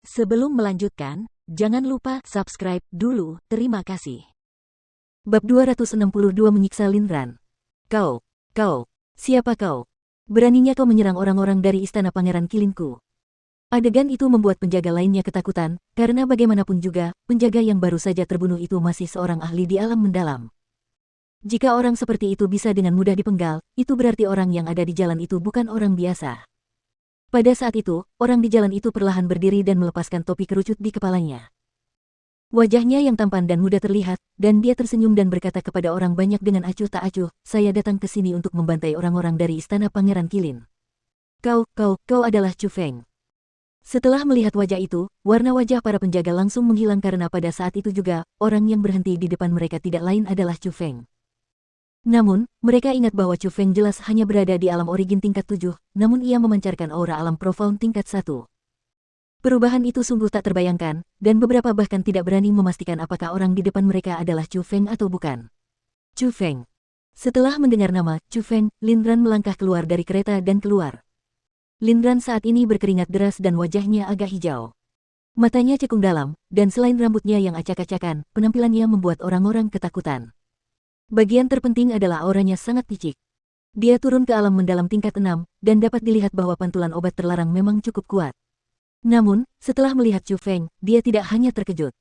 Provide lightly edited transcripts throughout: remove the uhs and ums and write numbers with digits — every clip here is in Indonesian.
Sebelum melanjutkan, jangan lupa subscribe dulu, terima kasih. Bab 262 Menyiksa Linran. Kau, siapa kau? Beraninya kau menyerang orang-orang dari istana Pangeran Kilinku. Adegan itu membuat penjaga lainnya ketakutan, karena bagaimanapun juga, penjaga yang baru saja terbunuh itu masih seorang ahli di alam mendalam. Jika orang seperti itu bisa dengan mudah dipenggal, itu berarti orang yang ada di jalan itu bukan orang biasa. Pada saat itu, orang di jalan itu perlahan berdiri dan melepaskan topi kerucut di kepalanya. Wajahnya yang tampan dan muda terlihat, dan dia tersenyum dan berkata kepada orang banyak dengan acuh tak acuh, "Saya datang ke sini untuk membantai orang-orang dari istana Pangeran Kilin. Kau adalah Chu Feng." Setelah melihat wajah itu, warna wajah para penjaga langsung menghilang karena pada saat itu juga, orang yang berhenti di depan mereka tidak lain adalah Chu Feng. Namun, mereka ingat bahwa Chu Feng jelas hanya berada di alam origin tingkat 7, namun ia memancarkan aura alam profound tingkat 1. Perubahan itu sungguh tak terbayangkan, dan beberapa bahkan tidak berani memastikan apakah orang di depan mereka adalah Chu Feng atau bukan. Chu Feng. Setelah mendengar nama Chu Feng, Linran melangkah keluar dari kereta dan keluar. Linran saat ini berkeringat deras dan wajahnya agak hijau. Matanya cekung dalam, dan selain rambutnya yang acak-acakan, penampilannya membuat orang-orang ketakutan. Bagian terpenting adalah auranya sangat picik. Dia turun ke alam mendalam tingkat 6, dan dapat dilihat bahwa pantulan obat terlarang memang cukup kuat. Namun, setelah melihat Chu Feng, dia tidak hanya terkejut.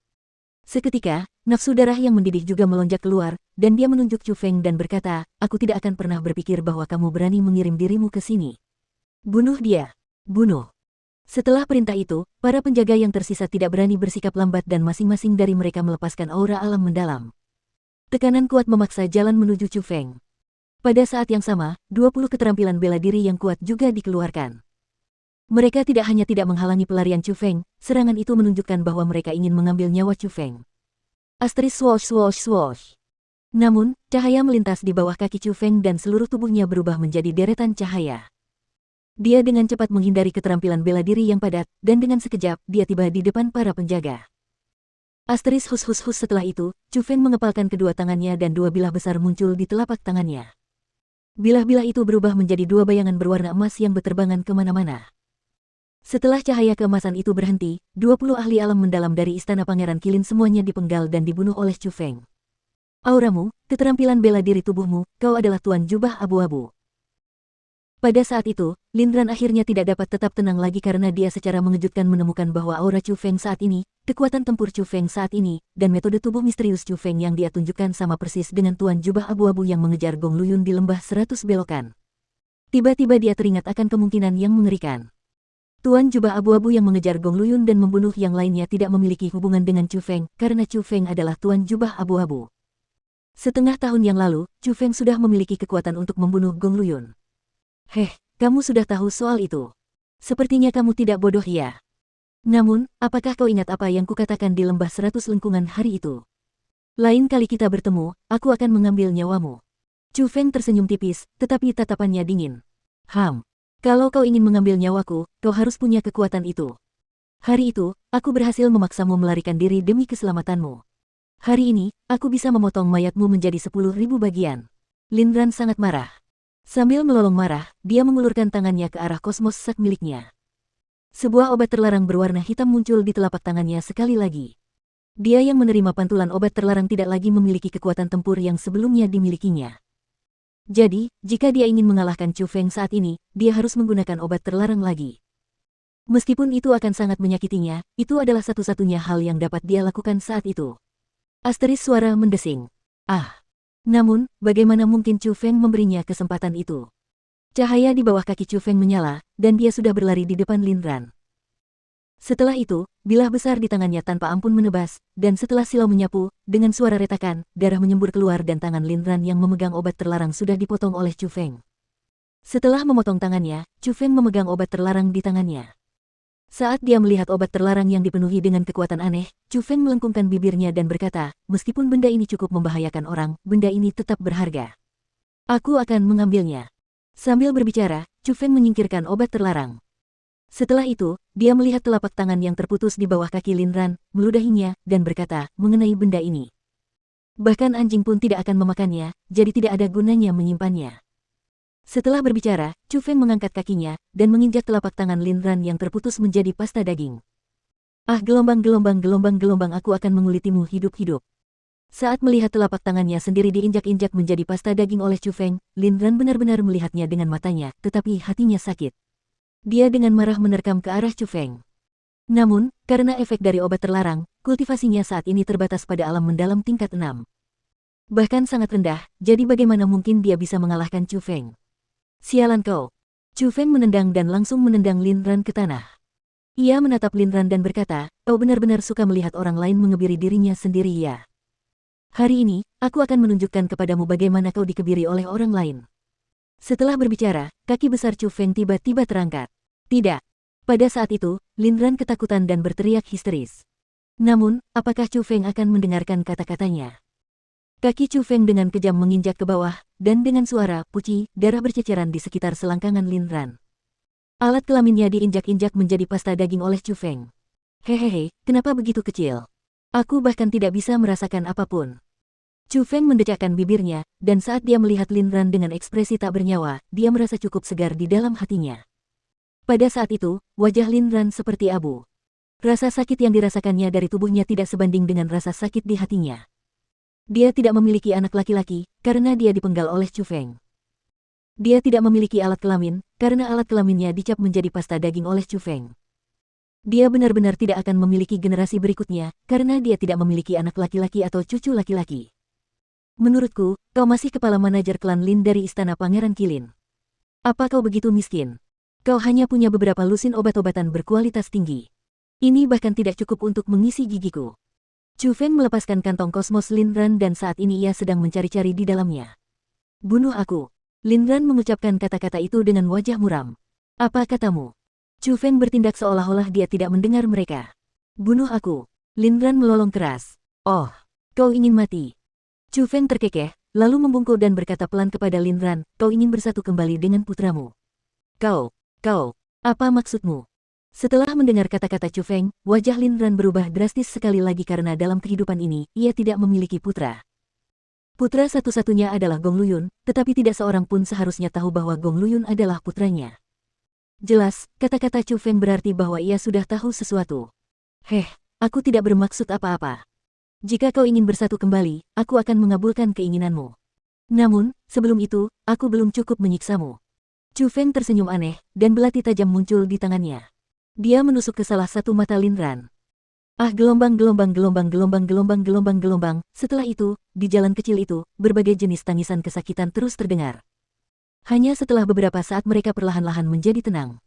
Seketika, nafsu darah yang mendidih juga melonjak keluar, dan dia menunjuk Chu Feng dan berkata, "Aku tidak akan pernah berpikir bahwa kamu berani mengirim dirimu ke sini. Bunuh dia. Bunuh." Setelah perintah itu, para penjaga yang tersisa tidak berani bersikap lambat dan masing-masing dari mereka melepaskan aura alam mendalam. Tekanan kuat memaksa jalan menuju Chu Feng. Pada saat yang sama, 20 keterampilan bela diri yang kuat juga dikeluarkan. Mereka tidak hanya tidak menghalangi pelarian Chu Feng, serangan itu menunjukkan bahwa mereka ingin mengambil nyawa Chu Feng. Astris swoosh swoosh swoosh. Namun, cahaya melintas di bawah kaki Chu Feng dan seluruh tubuhnya berubah menjadi deretan cahaya. Dia dengan cepat menghindari keterampilan bela diri yang padat, dan dengan sekejap, dia tiba di depan para penjaga. Asteris hus setelah itu, Chu Feng mengepalkan kedua tangannya dan dua bilah besar muncul di telapak tangannya. Bilah-bilah itu berubah menjadi dua bayangan berwarna emas yang berterbangan kemana-mana. Setelah cahaya keemasan itu berhenti, 20 ahli alam mendalam dari istana Pangeran Kilin semuanya dipenggal dan dibunuh oleh Chu Feng. Auramu, keterampilan bela diri tubuhmu, kau adalah Tuan Jubah Abu-Abu. Pada saat itu, Linran akhirnya tidak dapat tetap tenang lagi karena dia secara mengejutkan menemukan bahwa aura Chu Feng saat ini, kekuatan tempur Chu Feng saat ini, dan metode tubuh misterius Chu Feng yang dia tunjukkan sama persis dengan Tuan Jubah Abu-Abu yang mengejar Gong Luyun di lembah 100 belokan. Tiba-tiba dia teringat akan kemungkinan yang mengerikan. Tuan Jubah Abu-Abu yang mengejar Gong Luyun dan membunuh yang lainnya tidak memiliki hubungan dengan Chu Feng karena Chu Feng adalah Tuan Jubah Abu-Abu. Setengah tahun yang lalu, Chu Feng sudah memiliki kekuatan untuk membunuh Gong Luyun. Kamu sudah tahu soal itu. Sepertinya kamu tidak bodoh ya. Namun, apakah kau ingat apa yang kukatakan di lembah 100 lengkungan hari itu? Lain kali kita bertemu, aku akan mengambil nyawamu. Chu Feng tersenyum tipis, tetapi tatapannya dingin. Kalau kau ingin mengambil nyawaku, kau harus punya kekuatan itu. Hari itu, aku berhasil memaksamu melarikan diri demi keselamatanmu. Hari ini, aku bisa memotong mayatmu menjadi 10.000 bagian. Linran sangat marah. Sambil melolong marah, dia mengulurkan tangannya ke arah kosmos sak miliknya. Sebuah obat terlarang berwarna hitam muncul di telapak tangannya sekali lagi. Dia yang menerima pantulan obat terlarang tidak lagi memiliki kekuatan tempur yang sebelumnya dimilikinya. Jadi, jika dia ingin mengalahkan Chu Feng saat ini, dia harus menggunakan obat terlarang lagi. Meskipun itu akan sangat menyakitinya, itu adalah satu-satunya hal yang dapat dia lakukan saat itu. Asteris suara mendesing. Namun, bagaimana mungkin Chu Feng memberinya kesempatan itu? Cahaya di bawah kaki Chu Feng menyala, dan dia sudah berlari di depan Linran. Setelah itu, bilah besar di tangannya tanpa ampun menebas, dan setelah silau menyapu, dengan suara retakan, darah menyembur keluar dan tangan Linran yang memegang obat terlarang sudah dipotong oleh Chu Feng. Setelah memotong tangannya, Chu Feng memegang obat terlarang di tangannya. Saat dia melihat obat terlarang yang dipenuhi dengan kekuatan aneh, Chu Feng melengkungkan bibirnya dan berkata, "Meskipun benda ini cukup membahayakan orang, benda ini tetap berharga. Aku akan mengambilnya." Sambil berbicara, Chu Feng menyingkirkan obat terlarang. Setelah itu, dia melihat telapak tangan yang terputus di bawah kaki Linran, meludahinya, dan berkata, "Mengenai benda ini. Bahkan anjing pun tidak akan memakannya, jadi tidak ada gunanya menyimpannya." Setelah berbicara, Chu Feng mengangkat kakinya, dan menginjak telapak tangan Linran yang terputus menjadi pasta daging. Ah, gelombang-gelombang aku akan mengulitimu hidup-hidup. Saat melihat telapak tangannya sendiri diinjak-injak menjadi pasta daging oleh Chu Feng, Lin Ran benar-benar melihatnya dengan matanya, tetapi hatinya sakit. Dia dengan marah menerkam ke arah Chu Feng. Namun, karena efek dari obat terlarang, kultivasinya saat ini terbatas pada alam mendalam tingkat 6. Bahkan sangat rendah, jadi bagaimana mungkin dia bisa mengalahkan Chu Feng? Sialan kau! Chu Feng menendang dan langsung menendang Lin Ran ke tanah. Ia menatap Lin Ran dan berkata, kau benar-benar suka melihat orang lain mengebiri dirinya sendiri ya. Hari ini, aku akan menunjukkan kepadamu bagaimana kau dikebiri oleh orang lain. Setelah berbicara, kaki besar Chu Feng tiba-tiba terangkat. Tidak. Pada saat itu, Lin Ran ketakutan dan berteriak histeris. Namun, apakah Chu Feng akan mendengarkan kata-katanya? Kaki Chu Feng dengan kejam menginjak ke bawah, dan dengan suara puci, darah berceceran di sekitar selangkangan Lin Ran. Alat kelaminnya diinjak-injak menjadi pasta daging oleh Chu Feng. Hehehe, kenapa begitu kecil? Aku bahkan tidak bisa merasakan apapun. Chu Feng mendecakkan bibirnya, dan saat dia melihat Lin Ran dengan ekspresi tak bernyawa, dia merasa cukup segar di dalam hatinya. Pada saat itu, wajah Lin Ran seperti abu. Rasa sakit yang dirasakannya dari tubuhnya tidak sebanding dengan rasa sakit di hatinya. Dia tidak memiliki anak laki-laki, karena dia dipenggal oleh Chu Feng. Dia tidak memiliki alat kelamin, karena alat kelaminnya dicap menjadi pasta daging oleh Chu Feng. Dia benar-benar tidak akan memiliki generasi berikutnya, karena dia tidak memiliki anak laki-laki atau cucu laki-laki. Menurutku, kau masih kepala manajer klan Lin dari Istana Pangeran Qilin. Apa kau begitu miskin? Kau hanya punya beberapa lusin obat-obatan berkualitas tinggi. Ini bahkan tidak cukup untuk mengisi gigiku. Chu Feng melepaskan kantong kosmos Lin Ran dan saat ini ia sedang mencari-cari di dalamnya. Bunuh aku. Lin Ran mengucapkan kata-kata itu dengan wajah muram. Apa katamu? Chu Feng bertindak seolah-olah dia tidak mendengar mereka. Bunuh aku. Lin Ran melolong keras. Oh, kau ingin mati. Chu Feng terkekeh, lalu membungkuk dan berkata pelan kepada Lin Ran, kau ingin bersatu kembali dengan putramu. Kau, apa maksudmu? Setelah mendengar kata-kata Chu Feng, wajah Lin Ran berubah drastis sekali lagi karena dalam kehidupan ini, ia tidak memiliki putra. Putra satu-satunya adalah Gong Luyun, tetapi tidak seorang pun seharusnya tahu bahwa Gong Luyun adalah putranya. Jelas, kata-kata Chu Feng berarti bahwa ia sudah tahu sesuatu. Aku tidak bermaksud apa-apa. Jika kau ingin bersatu kembali, aku akan mengabulkan keinginanmu. Namun, sebelum itu, aku belum cukup menyiksamu. Chu Feng tersenyum aneh, dan belati tajam muncul di tangannya. Dia menusuk ke salah satu mata Lin Ran. Ah, gelombang. Setelah itu, di jalan kecil itu, berbagai jenis tangisan kesakitan terus terdengar. Hanya setelah beberapa saat mereka perlahan-lahan menjadi tenang.